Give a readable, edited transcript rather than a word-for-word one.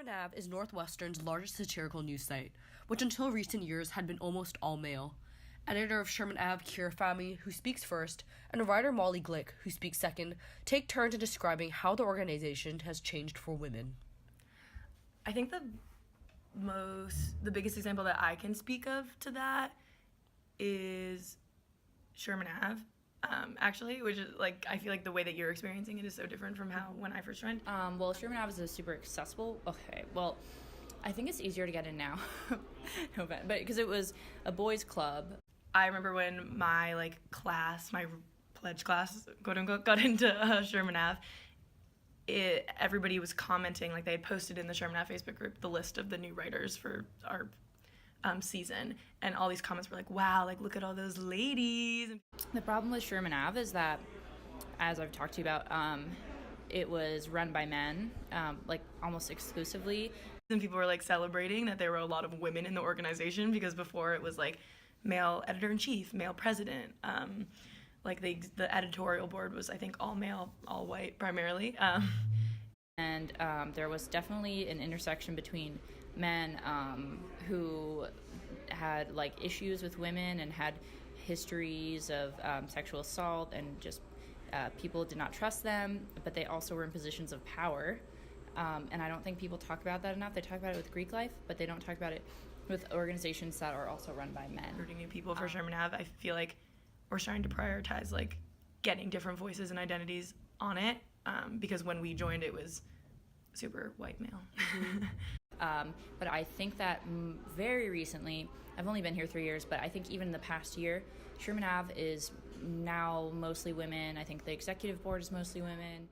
ShermanAve is Northwestern's largest satirical news site, which until recent years had been almost all male. Editor of ShermanAve, Kira Fahmy, who speaks first, and writer Molly Glick, who speaks second, take turns in describing how the organization has changed for women. I think the biggest example that I can speak of to that is ShermanAve, actually, which is like, I feel like the way that you're experiencing it is so different from how when I first joined. Well, ShermanAve is a super accessible. Okay, well, I think it's easier to get in now, no, but because it was a boys' club. I remember when my class, my pledge class, quote unquote, got into ShermanAve. Everybody was commenting, like they had posted in the ShermanAve Facebook group the list of the new writers for our season, and all these comments were like, wow, like look at all those ladies. The problem with ShermanAve is that, as I've talked to you about, it was run by men, like almost exclusively. And people were like celebrating that there were a lot of women in the organization, because before it was like male editor-in-chief, male president, like the editorial board was, I think, all male, all white primarily. And there was definitely an intersection between men who had like issues with women and had histories of sexual assault, and just people did not trust them, but they also were in positions of power. And I don't think people talk about that enough. They talk about it with Greek life, but they don't talk about it with organizations that are also run by men. Recruiting new people for ShermanAve, I feel like we're starting to prioritize like getting different voices and identities on it, because when we joined it was super white male. But I think that very recently, I've only been here 3 years, but I think even in the past year, ShermanAve is now mostly women. I think the executive board is mostly women.